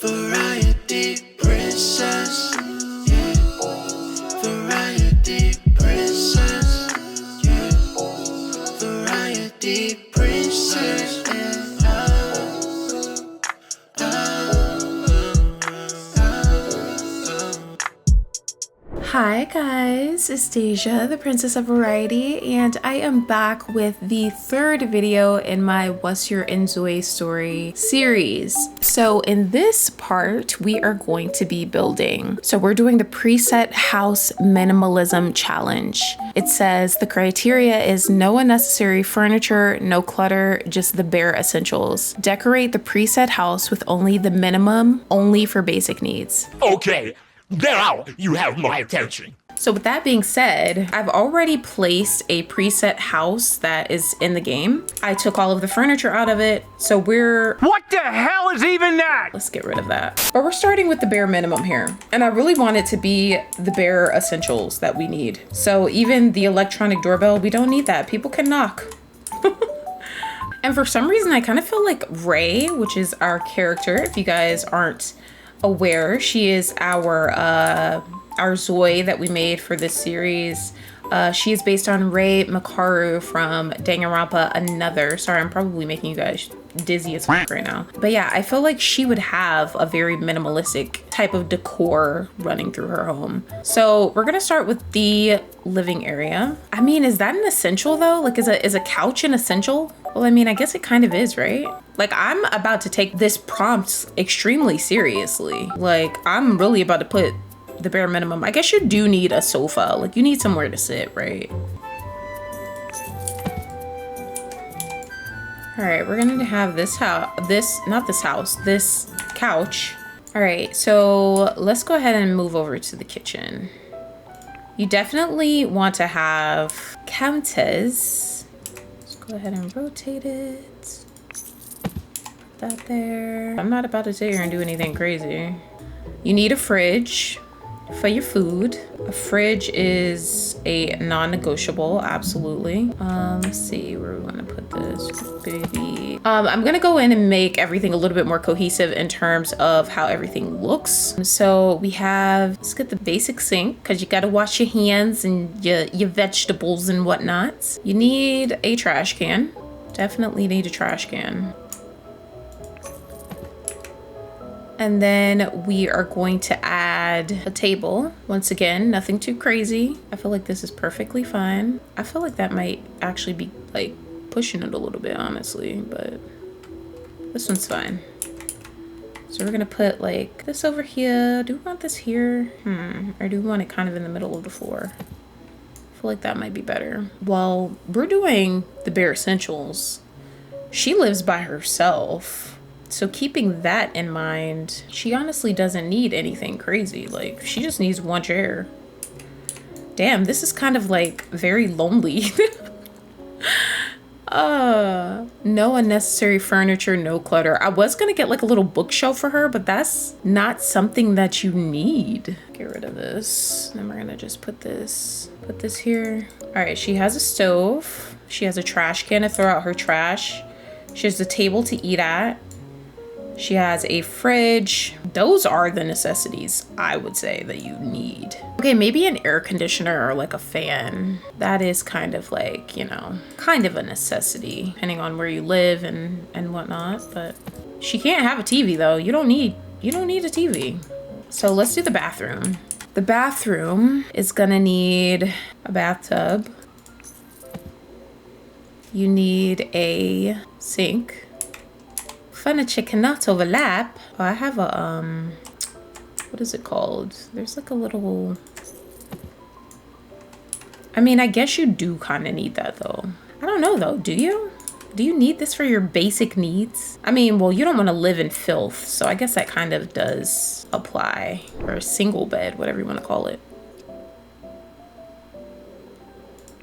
Variety Princess, yeah. Variety Princess, yeah. Variety Princess, Hi guys, it's Deja, the Princess of Variety, and I am back with the third video in my What's Your InZOI Story series. So in this part, we are going to be building. So we're doing the preset house minimalism challenge. It says the criteria is no unnecessary furniture, no clutter, just the bare essentials. Decorate the preset house with only the minimum, only for basic needs. Okay. Now you have my attention. So with that being said, I've already placed a preset house that is in the game. I took all of the furniture out of it, so What the hell is even that? let's get rid of that. But we're starting with the bare minimum here. And I really want it to be the bare essentials that we need. So even the electronic doorbell, we don't need that. People can knock. And for some reason, I kind of feel like Ray, which is our character, if you guys aren't aware, she is our zois that we made for this series. She is based on Ray Makaru from Danganronpa Another. Sorry, I'm probably making you guys dizzy as fuck right now. But yeah, I feel like she would have a very minimalistic type of decor running through her home. So we're gonna start with the living area. I mean, is that an essential though? Like, is a couch an essential? Well, I mean, I guess it kind of is, right? Like, I'm about to take this prompt extremely seriously. Like, I'm really about to put the bare minimum. I guess you do need a sofa. Like, you need somewhere to sit, right? All right, we're gonna have this couch. All right, so let's go ahead and move over to the kitchen. You definitely want to have counters. Let's go ahead and rotate it. Put that there. I'm not about to sit here and do anything crazy. You need a fridge for your food. A fridge is a non-negotiable, absolutely. Let's see where we want to put this baby. I'm gonna go in and make everything a little bit more cohesive in terms of how everything looks. So we have, let's get the basic sink, because you gotta wash your hands and your vegetables and whatnot. You need a trash can. Definitely need a trash can. And then we are going to add a table. Once again, nothing too crazy. I feel like this is perfectly fine. I feel like that might actually be like pushing it a little bit, honestly, but this one's fine. So we're gonna put like this over here. Do we want this here? Or do we want it kind of in the middle of the floor? I feel like that might be better. While we're doing the bare essentials, she lives by herself. So keeping that in mind, she honestly doesn't need anything crazy. Like, she just needs one chair. Damn, this is kind of like very lonely. No unnecessary furniture, no clutter. I was gonna get like a little bookshelf for her, but that's not something that you need. Get rid of this. Then we're gonna just put this here. All right, she has a stove. She has a trash can to throw out her trash. She has a table to eat at. She has a fridge. Those are the necessities I would say that you need. Okay, maybe an air conditioner or like a fan. That is kind of like, you know, kind of a necessity depending on where you live and whatnot. But she can't have a TV though. You don't need a TV. So let's do the bathroom. The bathroom is gonna need a bathtub. You need a sink. Furniture cannot overlap. Oh, I have a, what is it called? There's like a little, I mean, I guess you do kind of need that though. I don't know though, do you? Do you need this for your basic needs? I mean, well, you don't want to live in filth, so I guess that kind of does apply. Or a single bed, whatever you want to call it.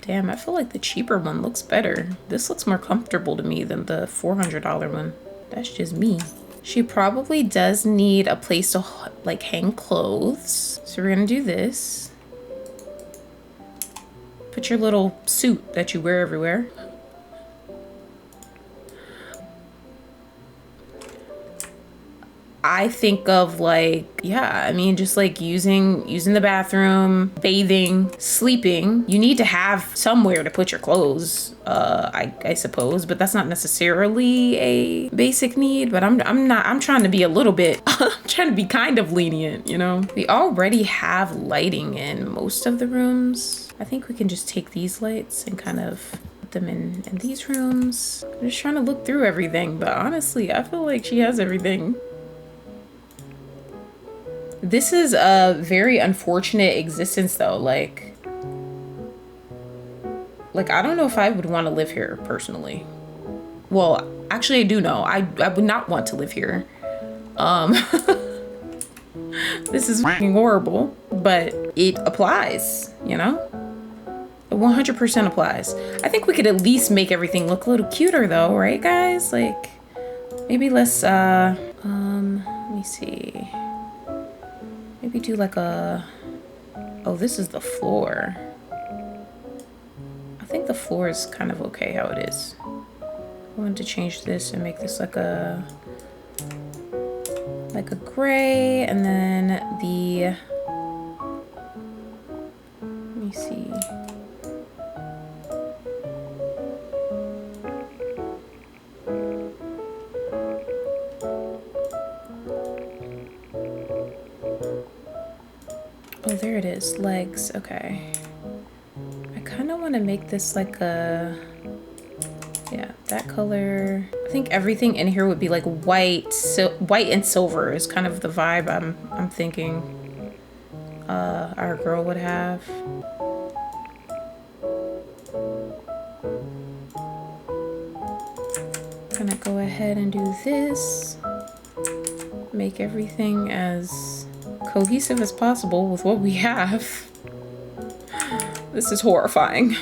Damn, I feel like the cheaper one looks better. This looks more comfortable to me than the $400 one. That's just me. She probably does need a place to like hang clothes. So we're gonna do this. Put your little suit that you wear everywhere. I think of like, yeah, I mean, just like using the bathroom, bathing, sleeping. You need to have somewhere to put your clothes, I suppose, but that's not necessarily a basic need. But I'm trying to be a little bit, I'm trying to be kind of lenient, you know? We already have lighting in most of the rooms. I think we can just take these lights and kind of put them in these rooms. I'm just trying to look through everything, but honestly, I feel like she has everything. This is a very unfortunate existence though. Like I don't know if I would want to live here personally. Well, actually I do know. I would not want to live here. This is fucking horrible, but it applies, you know? It 100% applies. I think we could at least make everything look a little cuter though, right guys? Like maybe let's let me see. Maybe do like a, oh, this is the floor. I think the floor is kind of okay how it is. I wanted to change this and make this like a gray, and then the, let me see. Oh, there it is. Legs. Okay. I kind of want to make this like a, yeah, that color. I think everything in here would be like white. So white and silver is kind of the vibe I'm thinking our girl would have. Gonna go ahead and do this. Make everything as cohesive as possible with what we have. This is horrifying.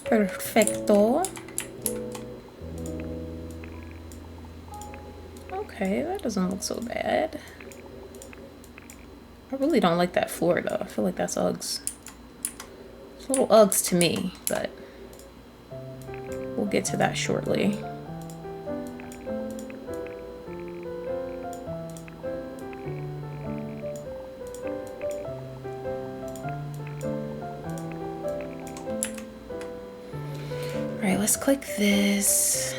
Perfecto. Okay, that doesn't look so bad. I really don't like that floor though. I feel like that's Uggs. It's a little Uggs to me, but we'll get to that shortly. Alright, let's click this.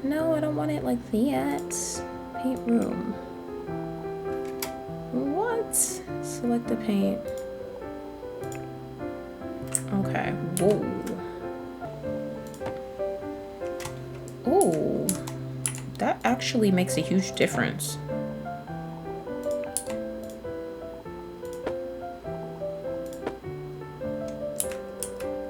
No, I don't want it like that. Paint room. What? Select the paint. Okay. Whoa. Oh, that actually makes a huge difference.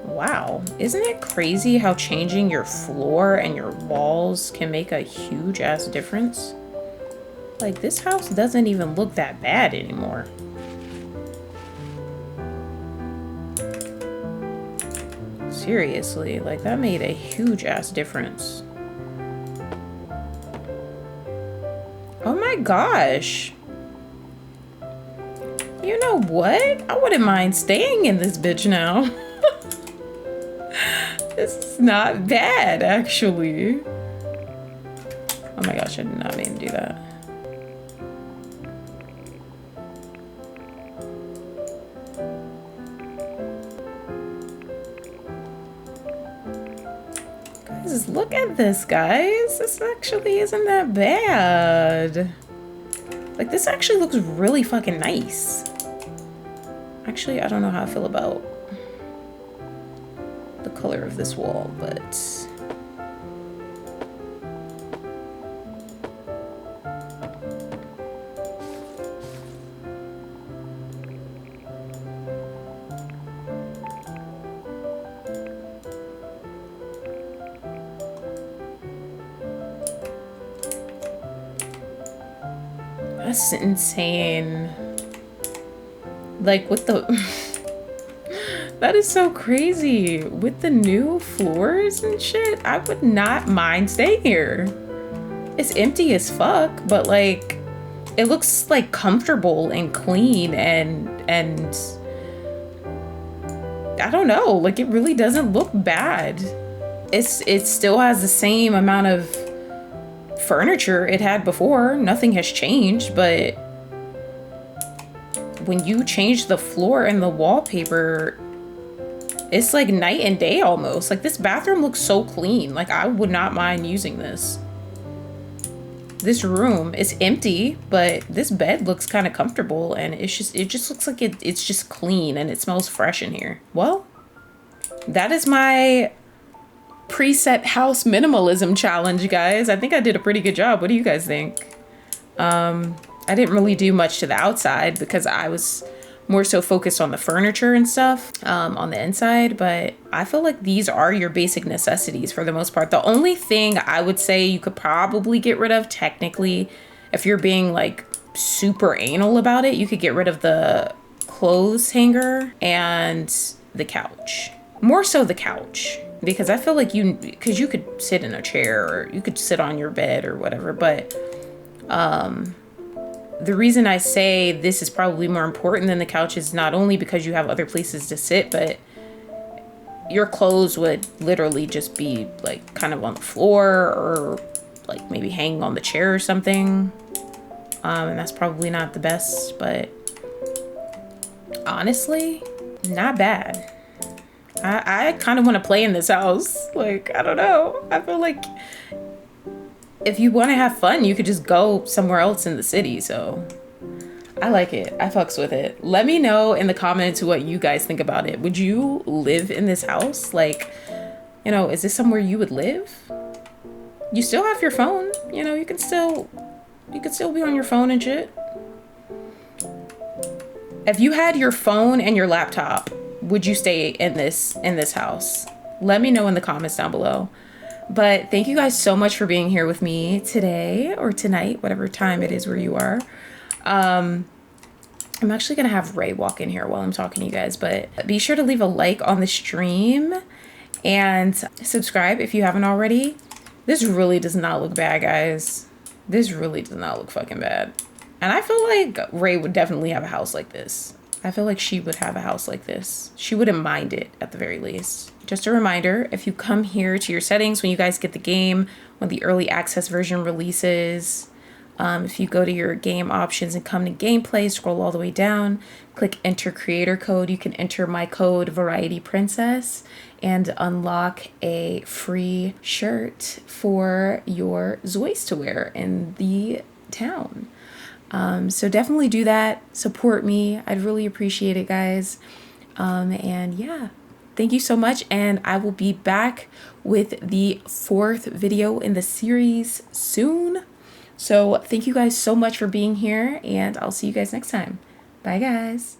Wow, isn't it crazy how changing your floor and your walls can make a huge ass difference? Like, this house doesn't even look that bad anymore. Seriously, like that made a huge ass difference. Oh my gosh. You know what? I wouldn't mind staying in this bitch now. This is not bad, actually. Oh my gosh, I did not mean to do that. Guys, look at this, guys. This actually isn't that bad. Like, this actually looks really fucking nice. Actually, I don't know how I feel about the color of this wall, but that's insane. Like, with the that is so crazy. With the new floors and shit, I would not mind staying here. It's empty as fuck, but like, it looks like comfortable and clean and I don't know, like it really doesn't look bad. It still has the same amount of furniture it had before. Nothing has changed, but when you change the floor and the wallpaper, it's like night and day almost. Like this bathroom looks so clean. Like I would not mind using this. This room is empty, but this bed looks kind of comfortable, and it just looks like it's just clean and it smells fresh in here. Well, that is my preset house minimalism challenge, guys. I think I did a pretty good job. What do you guys think? I didn't really do much to the outside because I was more so focused on the furniture and stuff on the inside, but I feel like these are your basic necessities for the most part. The only thing I would say you could probably get rid of technically, if you're being like super anal about it, you could get rid of the clothes hanger and the couch. More so the couch, because I feel like because you could sit in a chair or you could sit on your bed or whatever, but the reason I say this is probably more important than the couch is not only because you have other places to sit, but your clothes would literally just be like kind of on the floor or like maybe hanging on the chair or something. And that's probably not the best, but honestly, not bad. I kind of want to play in this house. Like, I don't know. I feel like if you want to have fun, you could just go somewhere else in the city. So I like it. I fucks with it. Let me know in the comments what you guys think about it. Would you live in this house? Like, you know, is this somewhere you would live? You still have your phone. You know, you could still be on your phone and shit. If you had your phone and your laptop, would you stay in this house? Let me know in the comments down below. But thank you guys so much for being here with me today or tonight, whatever time it is where you are. I'm actually gonna have Ray walk in here while I'm talking to you guys, but be sure to leave a like on the stream and subscribe if you haven't already. This really does not look bad, guys. This really does not look fucking bad. And I feel like Ray would definitely have a house like this. I feel like she would have a house like this. She wouldn't mind it at the very least. Just a reminder, if you come here to your settings when you guys get the game, when the early access version releases, if you go to your game options and come to gameplay, scroll all the way down, click enter creator code, you can enter my code VarietyPrincess and unlock a free shirt for your zois to wear in the town. So definitely do that. Support me. I'd really appreciate it, guys. And yeah, thank you so much. And I will be back with the 4th video in the series soon. So thank you guys so much for being here, and I'll see you guys next time. Bye, guys.